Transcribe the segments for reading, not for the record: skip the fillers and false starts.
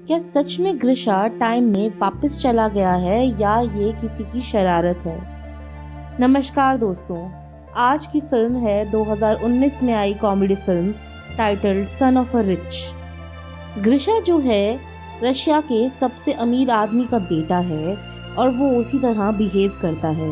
क्या सच में ग्रिशा टाइम में वापस चला गया है या ये किसी की शरारत है? नमस्कार दोस्तों, आज की फिल्म है 2019 में आई comedy film titled son of a rich. Grisha जो है रशिया के सबसे अमीर आदमी का बेटा है और वो उसी तरह बिहेव करता है।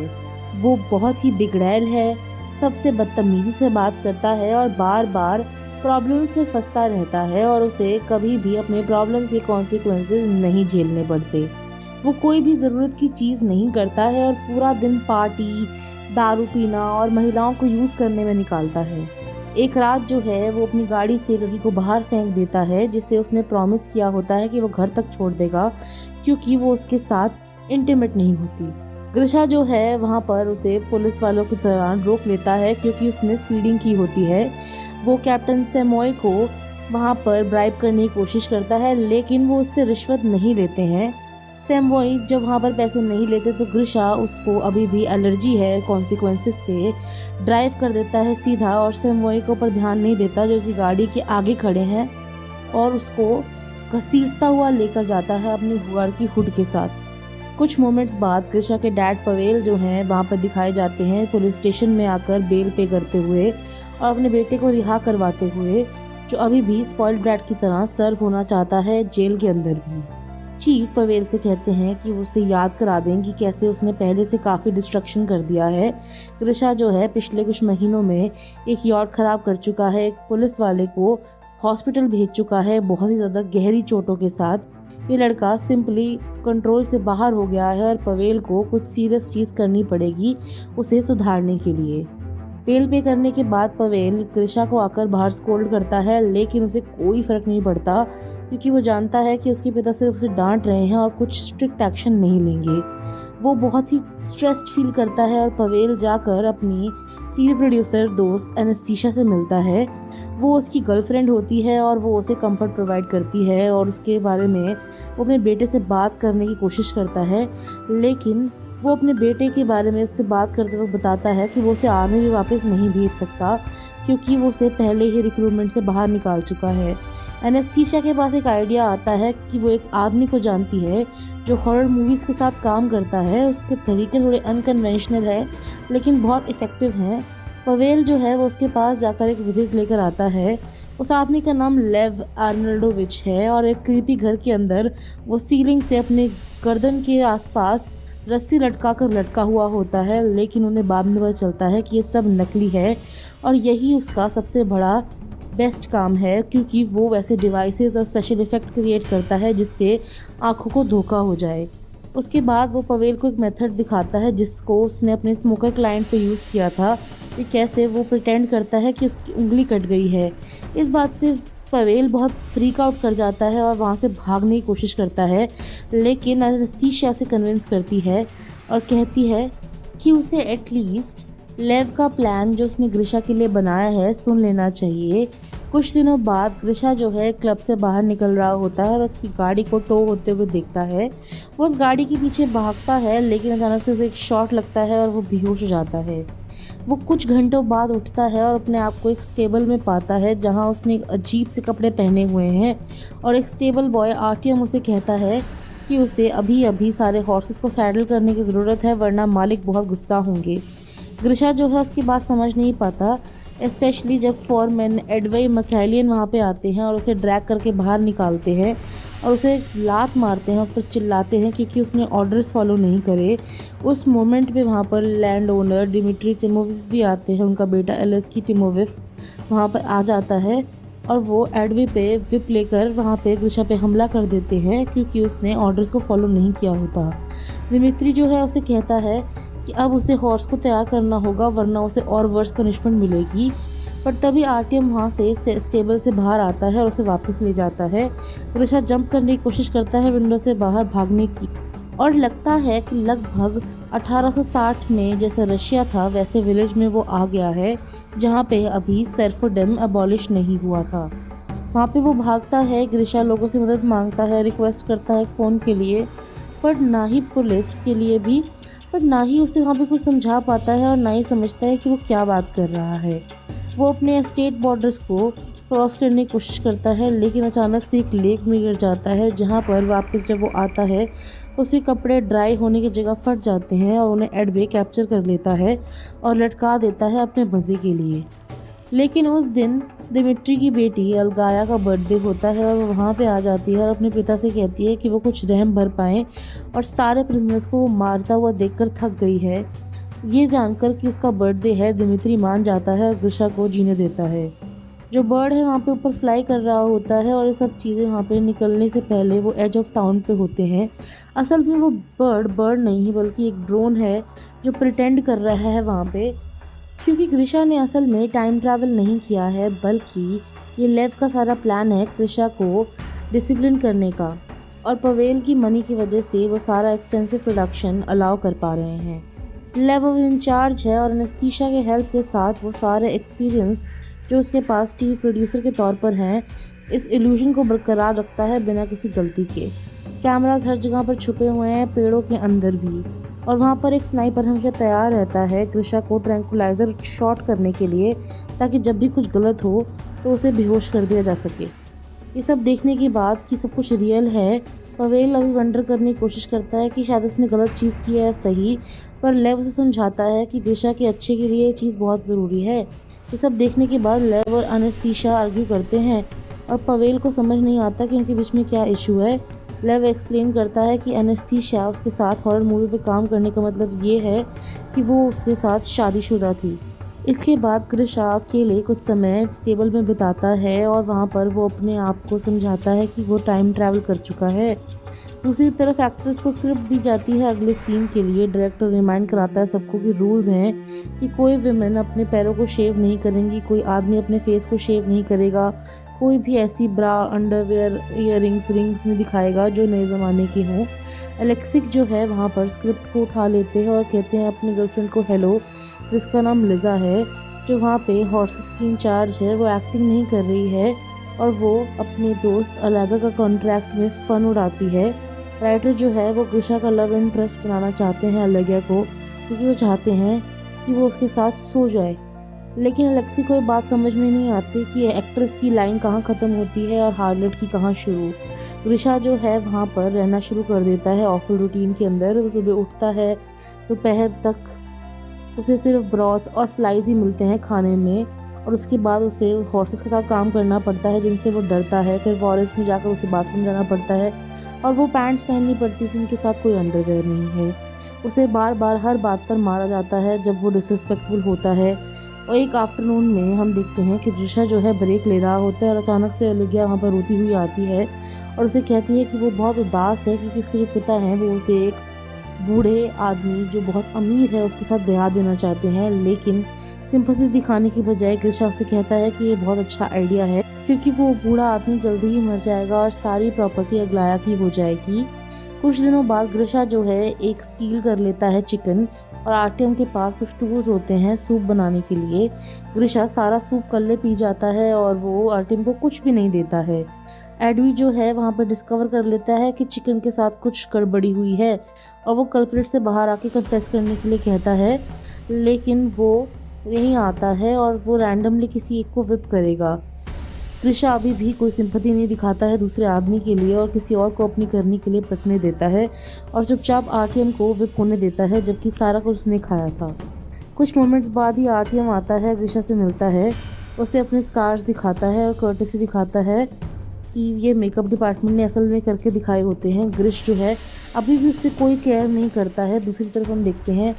वो बहुत ही बिगड़ैल है, सबसे बदतमीजी से बात करता है और बार बार प्रॉब्लम्स में फंसता रहता है और उसे कभी भी अपने प्रॉब्लम्स के कॉन्सिक्वेंसेस नहीं झेलने पड़ते। वो कोई भी ज़रूरत की चीज़ नहीं करता है और पूरा दिन पार्टी, दारू पीना और महिलाओं को यूज़ करने में निकालता है। एक रात जो है वो अपनी गाड़ी से लड़की को बाहर फेंक देता है, जिससे उसने प्रॉमिस किया होता है कि वो घर तक छोड़ देगा क्योंकि वो उसके साथ इंटीमेट नहीं होती। ग्रिशा जो है वहाँ पर उसे पुलिस वालों के दौरान रोक लेता है क्योंकि उसने स्पीडिंग की होती है। वो कैप्टन सेमोय को वहाँ पर ब्राइब करने की कोशिश करता है, लेकिन वो उससे रिश्वत नहीं लेते हैं। सेमोय जब वहाँ पर पैसे नहीं लेते तो ग्रिशा, उसको अभी भी एलर्जी है कॉन्सिक्वेंसेस से, ड्राइव कर देता है सीधा और सेमोय को पर ध्यान नहीं देता जो उसकी गाड़ी के आगे खड़े हैं और उसको घसीटता हुआ लेकर जाता है अपनी हुआर की हुड के साथ। कुछ मोमेंट्स बाद ग्रिशा के डैड पवेल जो हैं वहाँ पर दिखाए जाते हैं पुलिस स्टेशन में आकर बेल पे करते हुए और अपने बेटे को रिहा करवाते हुए, जो अभी भी स्पॉइल्ड ब्रैट की तरह सर्व होना चाहता है जेल के अंदर भी। चीफ पवेल से कहते हैं कि उसे याद करा दें कि कैसे उसने पहले से काफ़ी डिस्ट्रक्शन कर दिया है। ग्रिशा जो है पिछले कुछ महीनों में एक यॉट ख़राब कर चुका है, एक पुलिस वाले को हॉस्पिटल भेज चुका है बहुत ही ज़्यादा गहरी चोटों के साथ। ये लड़का सिंपली कंट्रोल से बाहर हो गया है और पवेल को कुछ सीरियस चीज़ करनी पड़ेगी उसे सुधारने के लिए। बेल पे करने के बाद पवेल ग्रिशा को आकर बाहर स्कोल्ड करता है, लेकिन उसे कोई फर्क नहीं पड़ता क्योंकि वो जानता है कि उसके पिता सिर्फ उसे डांट रहे हैं और कुछ स्ट्रिक्ट एक्शन नहीं लेंगे। वो बहुत ही स्ट्रेस्ड फील करता है और पवेल जाकर अपनी टीवी प्रोड्यूसर दोस्त एनेस्थीसिया से मिलता है। वो उसकी गर्लफ्रेंड होती है और वो उसे कंफर्ट प्रोवाइड करती है और उसके बारे में वो अपने बेटे से बात करने की कोशिश करता है, लेकिन वो अपने बेटे के बारे में उससे बात करते वक्त बताता है कि वो उसे आर्मी में वापस नहीं भेज सकता क्योंकि वो उसे पहले ही रिक्रूटमेंट से बाहर निकाल चुका है। एनेस्थीसिया के पास एक आइडिया आता है कि वो एक आदमी को जानती है जो हॉरर मूवीज़ के साथ काम करता है। उसके तरीके थोड़े अनकन्वेंशनल है लेकिन बहुत इफ़ेक्टिव हैं। पवेल जो है वो उसके पास जाकर एक विजिट लेकर आता है। उस आदमी का नाम लेव आर्नल्डोविच है और एक क्रीपी घर के अंदर वो सीलिंग से अपने गर्दन के आसपास रस्सी लटका हुआ होता है, लेकिन उन्हें बाद में पता चलता है कि ये सब नकली है और यही उसका सबसे बड़ा बेस्ट काम है क्योंकि वो वैसे डिवाइसेस और स्पेशल इफ़ेक्ट क्रिएट करता है जिससे आँखों को धोखा हो जाए। उसके बाद वो पवेल को एक मेथड दिखाता है जिसको उसने अपने स्मोकर क्लाइंट पे यूज़ किया था, कि कैसे वो प्रिटेंड करता है कि उसकी उंगली कट गई है। इस बात से पवेल बहुत फ्रीक आउट कर जाता है और वहाँ से भागने की कोशिश करता है, लेकिन एनेस्थीसिया से कन्विंस करती है और कहती है कि उसे एटलीस्ट लेव का प्लान जो उसने ग्रिशा के लिए बनाया है सुन लेना चाहिए। कुछ दिनों बाद ग्रिशा जो है क्लब से बाहर निकल रहा होता है और उसकी गाड़ी को टो होते हुए देखता है। वो उस गाड़ी के पीछे भागता है, लेकिन अचानक से उसे एक शॉट लगता है और वो बेहोश हो जाता है। वो कुछ घंटों बाद उठता है और अपने आप को एक स्टेबल में पाता है जहां उसने एक अजीब से कपड़े पहने हुए हैं और एक स्टेबल बॉय आरटीएम उसे कहता है कि उसे अभी अभी सारे हॉर्सेस को सैडल करने की ज़रूरत है वरना मालिक बहुत गुस्सा होंगे। ग्रिशा जो है उसकी बात समझ नहीं पाता, स्पेशली जब फॉरमैन एडवाई मैकैलियन वहाँ पे आते हैं और उसे ड्रैग करके बाहर निकालते हैं और उसे लात मारते हैं, उस पर चिल्लाते हैं क्योंकि उसने ऑर्डर्स फॉलो नहीं करे। उस मोमेंट पे वहाँ पर लैंड ओनर डिमिट्री टिमोविफ भी आते हैं, उनका बेटा एलेस्की टिमोविफ वहाँ पर आ जाता है और वो एडवी पे विप लेकर वहाँ पे ग्रिशा पे हमला कर देते हैं क्योंकि उसने ऑर्डर्स को फॉलो नहीं किया होता। डिमिट्री जो है उसे कहता है कि अब उसे हॉर्स को तैयार करना होगा वरना उसे और वर्स पनिशमेंट मिलेगी, पर तभी आरटीएम वहाँ से स्टेबल से बाहर आता है और उसे वापस ले जाता है। ग्रिशा जंप करने की कोशिश करता है विंडो से बाहर भागने की, और लगता है कि लगभग 1860 में जैसे रशिया था वैसे विलेज में वो आ गया है जहाँ पे अभी सर्फोडम अबॉलिश नहीं हुआ था। वहाँ पे वो भागता है, ग्रिशा लोगों से मदद मांगता है, रिक्वेस्ट करता है फ़ोन के लिए, पर ना ही पुलिस के लिए भी, पर ना ही उसे वहाँ पे कुछ समझा पाता है और ना ही समझता है कि वो क्या बात कर रहा है। वो अपने स्टेट बॉर्डर्स को क्रॉस करने की कोशिश करता है, लेकिन अचानक से एक लेक में गिर जाता है, जहाँ पर वापस जब वो आता है उसके कपड़े ड्राई होने की जगह फट जाते हैं और उन्हें एडवे कैप्चर कर लेता है और लटका देता है अपने मज़े के लिए। लेकिन उस दिन दिमित्री की बेटी अलगाया का बर्थडे होता है और वो वहाँ पे आ जाती है और अपने पिता से कहती है कि वो कुछ रहम भर पाएँ और सारे प्रिजनर्स को वो मारता हुआ देखकर थक गई है। ये जानकर कि उसका बर्थडे है, दिमित्री मान जाता है और ग्रिशा को जीने देता है। जो बर्ड है वहाँ पे ऊपर फ्लाई कर रहा होता है और ये सब चीज़ें वहाँ पे निकलने से पहले वो एज ऑफ टाउन पे होते हैं। असल में वो बर्ड नहीं बल्कि एक ड्रोन है जो प्रिटेंड कर रहा है वहाँ पे, क्योंकि ग्रिशा ने असल में टाइम ट्रैवल नहीं किया है, बल्कि ये लेव का सारा प्लान है ग्रिशा को डिसिप्लिन करने का, और पवेल की मनी की वजह से वो सारा एक्सपेंसिव प्रोडक्शन अलाउ कर पा रहे हैं। लेव अब इंचार्ज है और एनेस्थीसिया के हेल्प के साथ वो सारे एक्सपीरियंस जो उसके पास टीवी प्रोड्यूसर के तौर पर हैं, इस इल्यूजन को बरकरार रखता है बिना किसी गलती के। कैमरास हर जगह पर छुपे हुए हैं, पेड़ों के अंदर भी, और वहाँ पर एक स्नाइपर हमेशा तैयार रहता है ग्रिशा को ट्रैंकुलाइजर शॉट करने के लिए, ताकि जब भी कुछ गलत हो तो उसे बेहोश कर दिया जा सके। ये सब देखने के बाद कि सब कुछ रियल है, पवेल अभी वंडर करने की कोशिश करता है कि शायद उसने गलत चीज़ की है सही, पर लेव उसे समझाता है कि ग्रिशा के अच्छे के लिए ये चीज़ बहुत ज़रूरी है। ये सब देखने के बाद लेव और एनेस्थीसिया आर्ग्यू करते हैं और पवेल को समझ नहीं आता कि उनके बीच में क्या इशू है। लेव एक्सप्लेन करता है कि एनेस्थीसिया उसके साथ हॉरर मूवी पे काम करने का मतलब ये है कि वो उसके साथ शादीशुदा थी। इसके बाद ग्रिशा अकेले कुछ समय स्टेबल में बिताता है और वहाँ पर वो अपने आप को समझाता है कि वो टाइम ट्रैवल कर चुका है। दूसरी तरफ एक्ट्रेस को स्क्रिप्ट दी जाती है अगले सीन के लिए। डायरेक्टर रिमाइंड कराता है सबको कि रूल्स हैं कि कोई विमेन अपने पैरों को शेव नहीं करेंगी, कोई आदमी अपने फेस को शेव नहीं करेगा, कोई भी ऐसी ब्रा, अंडरवेयर, रिंग्स नहीं दिखाएगा जो नए ज़माने के हों। एलेक्सिक जो है वहाँ पर स्क्रिप्ट को उठा लेते हैं और कहते हैं अपनी गर्लफ्रेंड को हेलो, जिसका नाम लिजा है, जो वहाँ पे हॉर्सेस की इंचार्ज है। वो एक्टिंग नहीं कर रही है और वो अपने दोस्त अलागा का कॉन्ट्रैक्ट में फ़न उड़ाती है। राइटर जो है वो ग्रिशा का लव इंटरेस्ट बनाना चाहते हैं अलागा को, क्योंकि वो चाहते हैं कि वो उसके साथ सो जाए। लेकिन अलेक्सी को ये बात समझ में नहीं आती कि एक्ट्रेस की लाइन कहाँ ख़त्म होती है और हार्लेट की कहाँ शुरू। ग्रिशा जो है वहाँ पर रहना शुरू कर देता है ऑफिल रूटीन के अंदर। वो सुबह उठता है, दोपहर तक उसे सिर्फ ब्रॉथ और फ्लाइज ही मिलते हैं खाने में, और उसके बाद उसे हॉर्सेस के साथ काम करना पड़ता है जिनसे वो डरता है। फिर फॉरेस्ट में जाकर उसे बाथरूम जाना पड़ता है और वो पैंट्स पहननी पड़ती है जिनके साथ कोई अंडरवेयर नहीं है। उसे बार बार हर बात पर मारा जाता है जब वो डिसरिस्पेक्टफुल होता है। और एक आफ्टरनून में हम देखते हैं कि ग्रिशा जो है ब्रेक ले रहा होता है और अचानक से अलिगिया वहाँ पर रोती हुई आती है और उसे कहती है कि वो बहुत उदास है क्योंकि उसके जो पिता हैं वो उसे एक बूढ़े आदमी जो बहुत अमीर है उसके साथ ब्याह देना चाहते हैं। लेकिन सिंपैथी दिखाने की बजाय ग्रिशा उसे कहता है कि ये बहुत अच्छा आइडिया है क्योंकि वो बूढ़ा आदमी जल्दी ही मर जाएगा और सारी प्रॉपर्टी अगलाया की हो जाएगी। कुछ दिनों बाद ग्रिशा जो है एक स्टील कर लेता है चिकन, और आरटीएम के पास कुछ टूल्स होते हैं सूप बनाने के लिए। ग्रिशा सारा सूप कल्ले पी जाता है और वो आरटीएम को कुछ भी नहीं देता है। एडवी जो है वहाँ पर डिस्कवर कर लेता है कि चिकन के साथ कुछ गड़बड़ी हुई है और वो कल्प्रिट से बाहर आके कन्फेस करने के लिए कहता है, लेकिन वो यहीं आता है और वो रैंडमली किसी एक को विप करेगा। ग्रिशा अभी भी कोई सिंपैथी नहीं दिखाता है दूसरे आदमी के लिए और किसी और को अपनी करने के लिए पटने देता है और चुपचाप आरटीएम को विप होने देता है, जबकि सारा कुछ उसने खाया था। कुछ मोमेंट्स बाद ही आरटीएम आता है, ग्रिशा से मिलता है, उसे अपने स्कार्स दिखाता है और कर्टेसी दिखाता है कि ये मेकअप डिपार्टमेंट ने असल में करके दिखाए होते हैं। ग्रिश जो है अभी भी उस पर कोई केयर नहीं करता है। दूसरी तरफ हम देखते हैं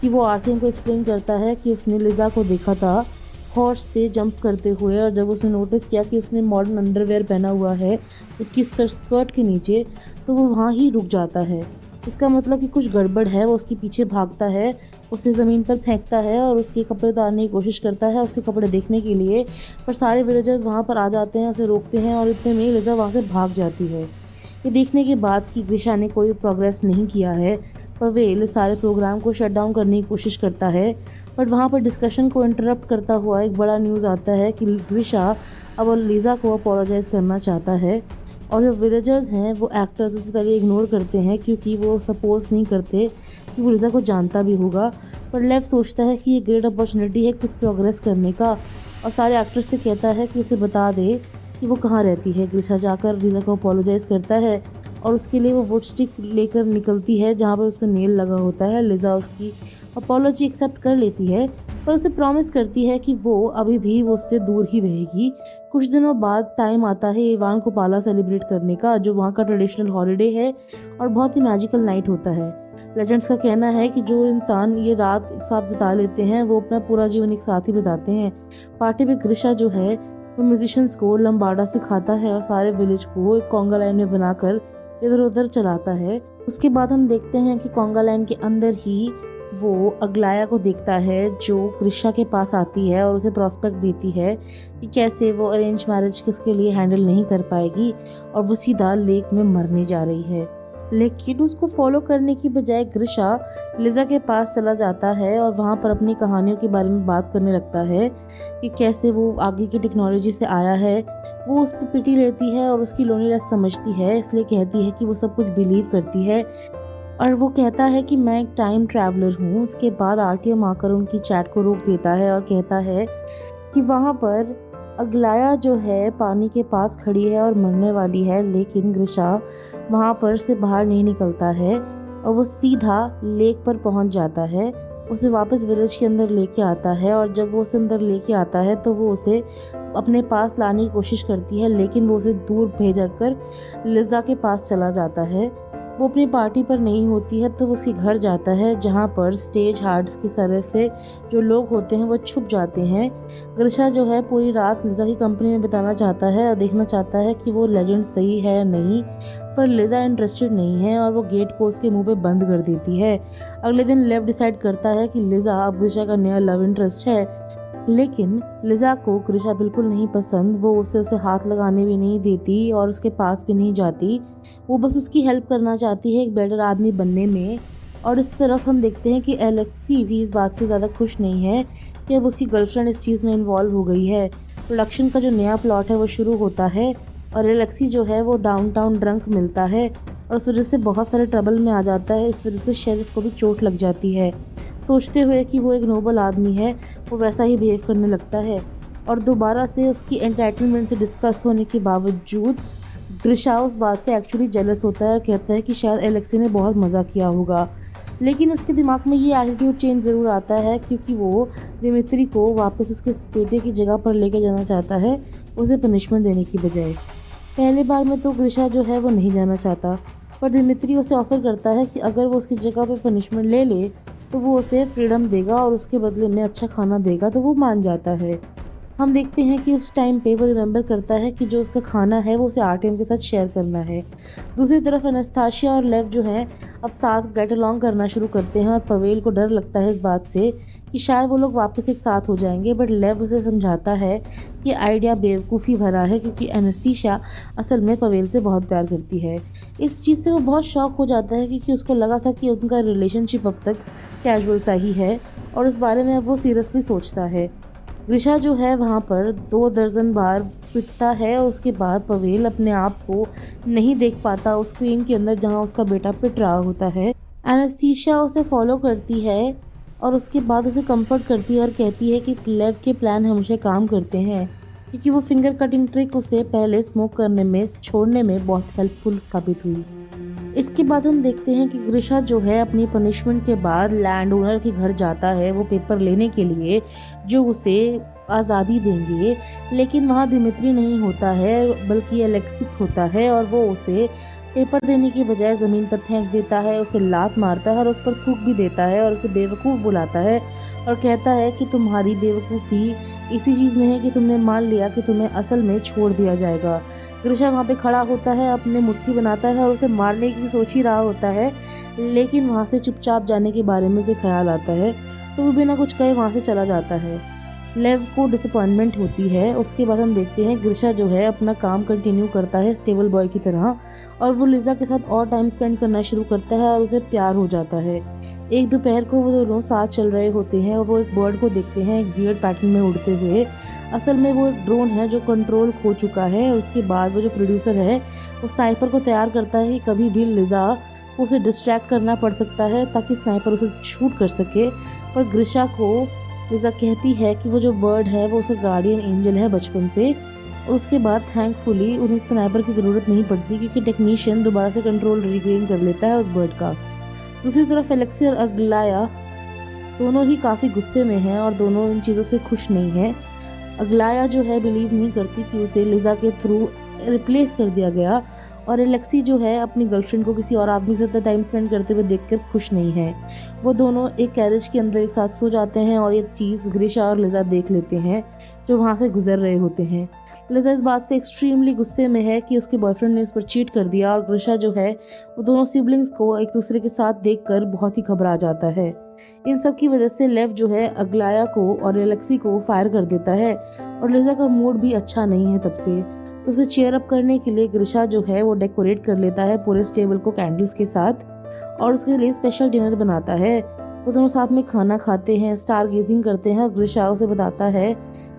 कि वो आरटीएम को एक्सप्लेन करता है कि उसने लिजा को देखा था हॉर्स से जंप करते हुए, और जब उसने नोटिस किया कि उसने मॉडर्न अंडरवेयर पहना हुआ है उसकी स्कर्ट के नीचे, तो वो वहाँ ही रुक जाता है। इसका मतलब कि कुछ गड़बड़ है। वो उसके पीछे भागता है, उसे ज़मीन पर फेंकता है और उसके कपड़े उतारने की कोशिश करता है उसके कपड़े देखने के लिए, पर सारे विलेजर्स वहाँ पर आ जाते हैं, उसे रोकते हैं और इतने में लिजा वहाँ से भाग जाती है। ये देखने के बाद कि ग्रिशा ने कोई प्रोग्रेस नहीं किया है, पवेल सारे प्रोग्राम को शट डाउन करने की कोशिश करता है, बट वहाँ पर डिस्कशन को इंटरप्ट करता हुआ एक बड़ा न्यूज़ आता है कि ग्रिशा अब लिजा को अपोलोजाइज़ करना चाहता है। और जो विलेजर्स हैं वो एक्टर्स उसे पहले इग्नोर करते हैं क्योंकि वो सपोज नहीं करते कि वो लिजा को जानता भी होगा, पर लेव सोचता है कि ये ग्रेट अपॉर्चुनिटी है कुछ प्रोग्रेस करने का, और सारे एक्टर्स से कहता है कि उसे बता दे कि वो कहाँ रहती है। ग्रिशा जाकर लिजा को अपोलोजाइज़ करता है और उसके लिए वो वुड स्टिक लेकर निकलती है जहाँ पर उसमें नेल लगा होता है। लिजा उसकी अपोलॉजी एक्सेप्ट कर लेती है पर उसे प्रॉमिस करती है कि वो अभी भी वो उससे दूर ही रहेगी। कुछ दिनों बाद टाइम आता है इवान कुपाला सेलिब्रेट करने का, जो वहाँ का ट्रेडिशनल हॉलिडे है और बहुत ही मैजिकल नाइट होता है। लेजेंड्स का कहना है कि जो इंसान ये रात एक साथ बिता लेते हैं वो अपना पूरा जीवन एक साथ ही बिताते हैं। पार्टी में ग्रिशा जो है वो म्यूजिशियंस को लंबाड़ा सिखाता है और सारे विलेज को एक कॉन्गा लाइन में बनाकर इधर उधर चलाता है। उसके बाद हम देखते हैं कि कॉन्गा लाइन के अंदर ही वो अग्लाया को देखता है जो ग्रिशा के पास आती है और उसे प्रॉस्पेक्ट देती है कि कैसे वो अरेंज मैरिज किसके लिए हैंडल नहीं कर पाएगी और वो सीधा लेक में मरने जा रही है। लेकिन उसको फॉलो करने की बजाय ग्रिशा लिजा के पास चला जाता है और वहाँ पर अपनी कहानियों के बारे में बात करने लगता है कि कैसे वो आगे की टेक्नोलॉजी से आया है। वो उस पर पिटी लेती है और उसकी लोनीनेस समझती है, इसलिए कहती है कि वो सब कुछ बिलीव करती है और वो कहता है कि मैं एक टाइम ट्रैवलर हूँ। उसके बाद आरटीएम आकर उनकी चैट को रोक देता है और कहता है कि वहाँ पर अग्लाया जो है पानी के पास खड़ी है और मरने वाली है, लेकिन ग्रिशा वहाँ पर से बाहर नहीं निकलता है और वो सीधा लेक पर पहुँच जाता है। उसे वापस विलेज के अंदर लेके आता है और जब वो उसे अंदर लेके आता है तो वो उसे अपने पास लाने की कोशिश करती है, लेकिन वो उसे दूर भेज कर लिजा के पास चला जाता है। वो अपनी पार्टी पर नहीं होती है तो वो उसके घर जाता है जहाँ पर स्टेज हार्ट्स की तरफ से जो लोग होते हैं वो छुप जाते हैं। ग्रिशा जो है पूरी रात लिजा की कंपनी में बिताना चाहता है और देखना चाहता है कि वो लेजेंड सही है या नहीं, पर लिजा इंटरेस्टेड नहीं है और वो गेट को उसके मुंह पे बंद कर देती है। अगले दिन लेव डिसाइड करता है कि लिजा अब ग्रिशा का नया लव इंटरेस्ट है, लेकिन लिजा को ग्रिशा बिल्कुल नहीं पसंद। वो उसे हाथ लगाने भी नहीं देती और उसके पास भी नहीं जाती। वो बस उसकी हेल्प करना चाहती है एक बेटर आदमी बनने में। और इस तरफ हम देखते हैं कि एलेक्सी भी इस बात से ज़्यादा खुश नहीं है कि अब उसकी गर्लफ्रेंड इस चीज़ में इन्वॉल्व हो गई है। प्रोडक्शन का जो नया प्लॉट है वो शुरू होता है और एलेक्सी जो है वो डाउनटाउन ड्रंक मिलता है और उस वजह से बहुत सारे ट्रबल में आ जाता है। इस वजह से शेरिफ को भी चोट लग जाती है। सोचते हुए कि वो एक नोबल आदमी है, वो वैसा ही बिहेव करने लगता है और दोबारा से उसकी एंटाइटलमेंट से डिस्कस होने के बावजूद ग्रिशा उस बात से एक्चुअली जेलस होता है और कहता है कि शायद एलेक्सी ने बहुत मज़ा किया होगा। लेकिन उसके दिमाग में ये एटीट्यूड चेंज ज़रूर आता है क्योंकि वो दिमित्री को वापस उसके बेटे की जगह पर लेके जाना चाहता है, उसे पनिशमेंट देने की बजाय। पहली बार में तो ग्रिशा जो है वो नहीं जाना चाहता, पर दिमित्री उसे ऑफ़र करता है कि अगर वो उसकी जगह पर पनिशमेंट ले ले तो वो उसे फ्रीडम देगा और उसके बदले में अच्छा खाना देगा, तो वो मान जाता है। हम देखते हैं कि उस टाइम पे वो रिमेंबर करता है कि जो उसका खाना है वो उसे आरटीएम के साथ शेयर करना है। दूसरी तरफ एनास्ताशिया और लेव जो हैं अब साथ गेट अलॉन्ग करना शुरू करते हैं और पवेल को डर लगता है इस बात से कि शायद वो लोग वापस एक साथ हो जाएंगे, बट लेव उसे समझाता है कि आइडिया बेवकूफ़ी भरा है क्योंकि एनास्ताशिया असल में पवेल से बहुत प्यार करती है। इस चीज़ से वो बहुत शॉक हो जाता है क्योंकि उसको लगा था कि उनका रिलेशनशिप अब तक कैजुअल सा ही है और इस बारे में अब वो सीरियसली सोचता है। ग्रिशा जो है वहाँ पर 2 दर्जन बार पिटता है और उसके बाद पवेल अपने आप को नहीं देख पाता उस स्क्रीन के अंदर जहाँ उसका बेटा पिट रहा होता है। एनास्ताशिया उसे फॉलो करती है और उसके बाद उसे कंफर्ट करती है और कहती है कि लेव के प्लान हमेशा काम करते हैं क्योंकि वो फिंगर कटिंग ट्रिक उसे पहले स्मोक करने में छोड़ने में बहुत हेल्पफुल साबित हुई। इसके बाद हम देखते हैं कि ग्रिशा जो है अपनी पनिशमेंट के बाद लैंड ओनर के घर जाता है वो पेपर लेने के लिए जो उसे आज़ादी देंगे, लेकिन वहाँ दिमित्री नहीं होता है बल्कि एलेक्सिक होता है और वो उसे पेपर देने की बजाय ज़मीन पर फेंक देता है, उसे लात मारता है और उस पर थूक भी देता है और उसे बेवकूफ़ बुलाता है और कहता है कि तुम्हारी बेवकूफ़ी इसी चीज़ में है कि तुमने मान लिया कि तुम्हें असल में छोड़ दिया जाएगा। ग्रिशा वहाँ पे खड़ा होता है, अपने मुट्ठी बनाता है और उसे मारने की सोच ही रहा होता है, लेकिन वहाँ से चुपचाप जाने के बारे में उसे ख्याल आता है तो वो बिना कुछ कहे वहाँ से चला जाता है। लेव को डिसअपॉइंटमेंट होती है। उसके बाद हम देखते हैं ग्रिशा जो है अपना काम कंटिन्यू करता है स्टेबल बॉय की तरह और वो लिजा के साथ और टाइम स्पेंड करना शुरू करता है और उसे प्यार हो जाता है। एक दोपहर को वो दोनों साथ चल रहे होते हैं और वो एक बर्ड को देखते हैं एक वियर्ड पैटर्न में उड़ते हुए। असल में वो एक ड्रोन है जो कंट्रोल खो चुका है। उसके बाद वो जो प्रोड्यूसर है वो स्नाइपर को तैयार करता है कि कभी भी लिजा को उसे डिस्ट्रैक्ट करना पड़ सकता है ताकि स्नाइपर उसे शूट कर सके, पर ग्रिशा को लिजा कहती है कि वो जो बर्ड है वो उसका गार्डियन एंजल है बचपन से, और उसके बाद थैंकफुली उन्हें स्नाइपर की ज़रूरत नहीं पड़ती क्योंकि टेक्नीशियन दोबारा से कंट्रोल रिगेन कर लेता है उस बर्ड का। दूसरी तरफ एलेक्सी और अग्लाया दोनों ही काफ़ी गुस्से में हैं और दोनों इन चीज़ों से खुश नहीं हैं। अग्लाया जो है बिलीव नहीं करती कि उसे लिजा के थ्रू रिप्लेस कर दिया गया, और एलेक्सी जो है अपनी गर्लफ्रेंड को किसी और आदमी के साथ टाइम स्पेंड करते हुए देखकर खुश नहीं है। वो दोनों एक कैरेज के अंदर एक साथ सो जाते हैं और ये चीज़ ग्रिशा और लिजा देख लेते हैं जो वहाँ से गुजर रहे होते हैं। लिजा इस बात से एक्सट्रीमली गुस्से में है कि उसके बॉयफ्रेंड ने उस पर चीट कर दिया, और ग्रिशा जो है वो दोनों सिबलिंग्स को एक दूसरे के साथ देखकर बहुत ही घबरा जाता है। इन सब की वजह से लेव जो है अग्लाया को और एलेक्सी को फायर कर देता है, और लिजा का मूड भी अच्छा नहीं है तब से। तो उसे चेयर अप करने के लिए ग्रिशा जो है वो डेकोरेट कर लेता है पूरे टेबल को कैंडल्स के साथ, और उसके लिए स्पेशल डिनर बनाता है। वो दोनों साथ में खाना खाते हैं, स्टार गेजिंग करते हैं, और ग्रिशा उसे बताता है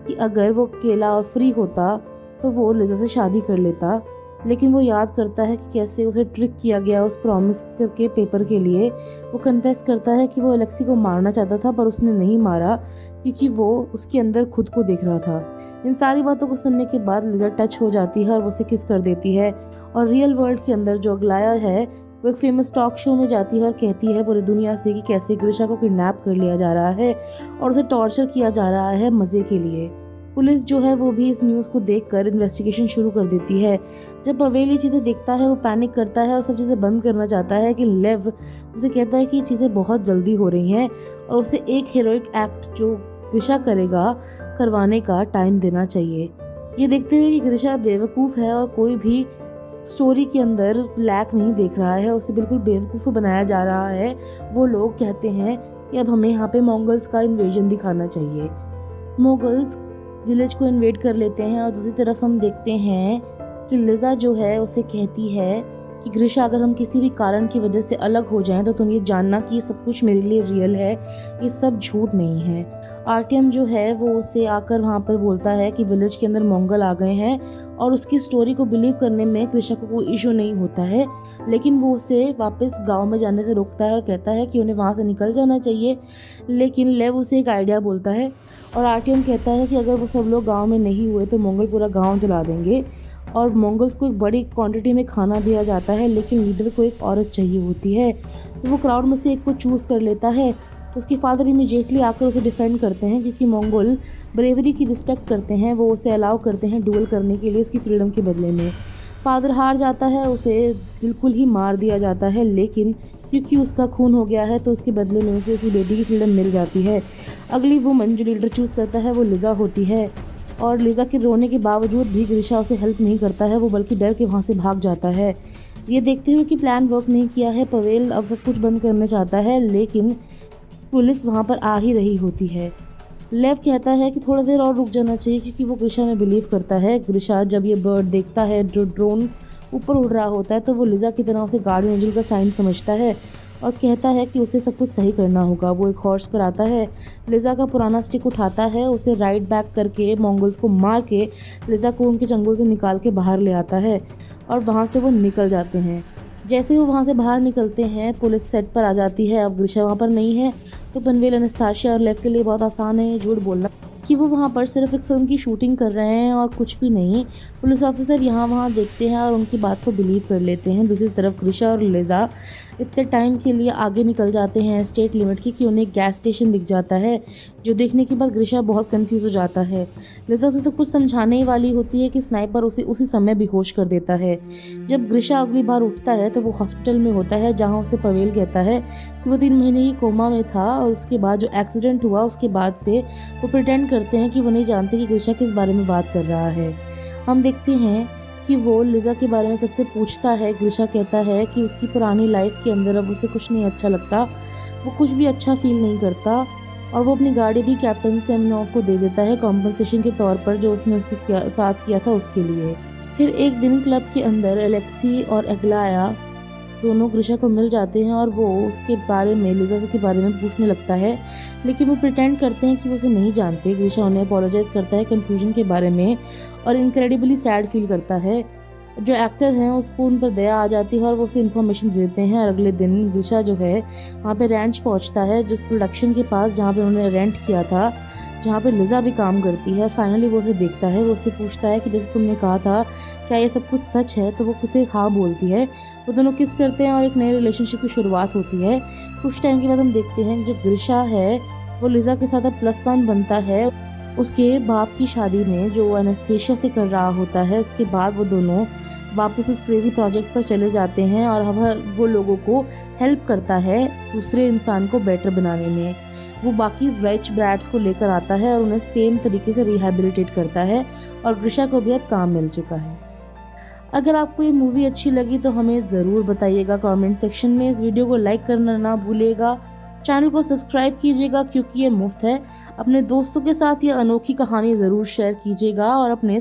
कि अगर वो अकेला और फ्री होता तो वो लिजा से शादी कर लेता। लेकिन वो याद करता है कि कैसे उसे ट्रिक किया गया उस प्रॉमिस करके पेपर के लिए। वो कन्फेस करता है कि वो एलेक्सी को मारना चाहता था पर उसने नहीं मारा क्योंकि वो उसके अंदर खुद को देख रहा था। इन सारी बातों को सुनने के बाद लिजा टच हो जाती है और वो उसे किस कर देती है, और रियल वर्ल्ड के अंदर जो अग्लाया है वो एक फेमस टॉक शो में जाती है और कहती है पूरी दुनिया से कि कैसे ग्रिशा को किडनैप कर लिया जा रहा है और उसे टॉर्चर किया जा रहा है मज़े के लिए। पुलिस जो है वो भी इस न्यूज़ को देखकर इन्वेस्टिगेशन शुरू कर देती है। जब पवेल ये चीज़ें देखता है वो पैनिक करता है और सब चीज़ें बंद करना चाहता है कि लेव उसे कहता है कि ये चीज़ें बहुत जल्दी हो रही हैं और उसे एक हीरोइक एक्ट जो ग्रिशा करेगा करवाने का टाइम देना चाहिए। ये देखते हुए कि ग्रिशा बेवकूफ़ है और कोई भी स्टोरी के अंदर लैक नहीं देख रहा है, उसे बिल्कुल बेवकूफ़ बनाया जा रहा है, वो लोग कहते हैं कि अब हमें यहाँ पे मंगोल्स का इन्वेजन दिखाना चाहिए। मंगोल्स विलेज को इन्वेड कर लेते हैं और दूसरी तरफ हम देखते हैं कि लिजा जो है उसे कहती है कि ग्रिशा अगर हम किसी भी कारण की वजह से अलग हो जाएं तो तुम ये जानना कि ये सब कुछ मेरे लिए रियल है, ये सब झूठ नहीं है। आर्टियम जो है वो उसे आकर वहाँ पर बोलता है कि विलेज के अंदर मंगल आ गए हैं और उसकी स्टोरी को बिलीव करने में ग्रिशा को कोई इशू नहीं होता है, लेकिन वो उसे वापस गांव में जाने से रोकता है और कहता है कि उन्हें वहाँ से निकल जाना चाहिए। लेकिन लेव उसे एक आइडिया बोलता है और आर्टियम कहता है कि अगर वो सब लोग गाँव में नहीं हुए तो मंगल पूरा गाँव जला देंगे, और मंगल्स को एक बड़ी क्वांटिटी में खाना दिया जाता है, लेकिन लीडर को एक औरत चाहिए होती है। तो वो क्राउड में से एक को चूज़ कर लेता है। उसके फादर इमीडिएटली आकर उसे डिफेंड करते हैं क्योंकि मंगोल ब्रेवरी की रिस्पेक्ट करते हैं, वो उसे अलाउ करते हैं डुएल करने के लिए उसकी फ्रीडम के बदले में। फादर हार जाता है, उसे बिल्कुल ही मार दिया जाता है, लेकिन क्योंकि उसका खून हो गया है तो उसके बदले में उसे उसकी बेटी की फ्रीडम मिल जाती है। अगली वुमन जो लीडर चूज़ करता है वो लिजा होती है, और लिजा के रोने के बावजूद भी ग्रिशा उसे हेल्प नहीं करता है, वो बल्कि डर के वहाँ से भाग जाता है। ये देखते हुए कि प्लान वर्क नहीं किया है, पवेल अब सब कुछ बंद करना चाहता है, लेकिन पुलिस वहाँ पर आ ही रही होती है। लेव कहता है कि थोड़ा देर और रुक जाना चाहिए क्योंकि वो ग्रिशा में बिलीव करता है। ग्रिशा जब ये बर्ड देखता है जो ड्रोन ऊपर उड़ रहा होता है तो वो लिजा की तरह उसे गार्डियन एंजल का साइन समझता है और कहता है कि उसे सब कुछ सही करना होगा। वो एक हॉर्स पर आता है, लिजा का पुराना स्टिक उठाता है, उसे राइड बैक करके मंगोल्स को मार के लिजा को उनके चंगुल से निकाल के बाहर ले आता है और वहाँ से वो निकल जाते हैं। जैसे वो वहाँ से बाहर निकलते हैं पुलिस सेट पर आ जाती है। अब ग्रिशा वहाँ पर नहीं है तो पनवेल, एनास्ताशिया और लेव के लिए बहुत आसान है झूठ बोलना कि वो वहाँ पर सिर्फ एक फिल्म की शूटिंग कर रहे हैं और कुछ भी नहीं। पुलिस ऑफिसर यहाँ वहाँ देखते हैं और उनकी बात को बिलीव कर लेते हैं। दूसरी तरफ ग्रिशा और लिजा इतने टाइम के लिए आगे निकल जाते हैं स्टेट लिमिट की कि उन्हें एक गैस स्टेशन दिख जाता है, जो देखने के बाद ग्रिशा बहुत कंफ्यूज हो जाता है। लिजा उसे सब कुछ समझाने ही वाली होती है कि स्नाइपर उसे उसी समय बेहोश कर देता है। जब ग्रिशा अगली बार उठता है तो वो हॉस्पिटल में होता है जहाँ उसे पवेल कहता है कि वो 3 महीने की कोमा में था, और उसके बाद जो एक्सीडेंट हुआ उसके बाद से वो प्रिटेंड करते हैं कि वो नहीं जानते कि ग्रिशा किस बारे में बात कर रहा है। हम देखते हैं कि वो लिजा के बारे में सबसे पूछता है। ग्रिशा कहता है कि उसकी पुरानी लाइफ के अंदर अब उसे कुछ नहीं अच्छा लगता, वो कुछ भी अच्छा फील नहीं करता, और वो अपनी गाड़ी भी कैप्टन सेमिनोव को दे देता है कॉम्पनसेशन के तौर पर जो उसने उसके साथ किया था उसके लिए। फिर एक दिन क्लब के अंदर एलेक्सी और अग्लाया दोनों ग्रिशा को मिल जाते हैं और वो उसके बारे में, लिजा के बारे में पूछने लगता है, लेकिन वो प्रिटेंड करते हैं कि वो उसे नहीं जानते। ग्रिशा उन्हें अपोलोजाइज करता है कन्फ्यूजन के बारे में और इनक्रेडिबली सैड फील करता है। जो एक्टर हैं उसको उन पर दया आ जाती है और वो उसे इन्फॉर्मेशन दे देते हैं। और अगले दिन ग्रिशा जो है वहाँ पे रैंच पहुँचता है, जिस प्रोडक्शन के पास जहाँ पे उन्होंने रेंट किया था, जहाँ पे लिज़ा भी काम करती है। फाइनली वो उसे देखता है, वो उससे पूछता है कि जैसे तुमने कहा था क्या ये सब कुछ सच है, तो वो उसे हाँ बोलती है। वो दोनों किस करते हैं और एक नए रिलेशनशिप की शुरुआत होती है। कुछ टाइम के बाद हम देखते हैं कि जो ग्रिशा है वो लिज़ा के साथ अब +1 बनता है। उसके बाप की शादी में जो एनेस्थीसिया से कर रहा होता है, उसके बाद वो दोनों वापस उस क्रेजी प्रोजेक्ट पर चले जाते हैं और अब वो लोगों को हेल्प करता है दूसरे इंसान को बेटर बनाने में। वो बाकी रिच ब्रैड्स को लेकर आता है और उन्हें सेम तरीके से रिहैबिलिटेट करता है और ग्रिशा को भी अब काम मिल चुका है। अगर आपको ये मूवी अच्छी लगी तो हमें ज़रूर बताइएगा कमेंट सेक्शन में। इस वीडियो को लाइक करना ना भूलिएगा, चैनल को सब्सक्राइब कीजिएगा क्योंकि ये मुफ्त है। अपने दोस्तों के साथ ये अनोखी कहानी ज़रूर शेयर कीजिएगा और अपने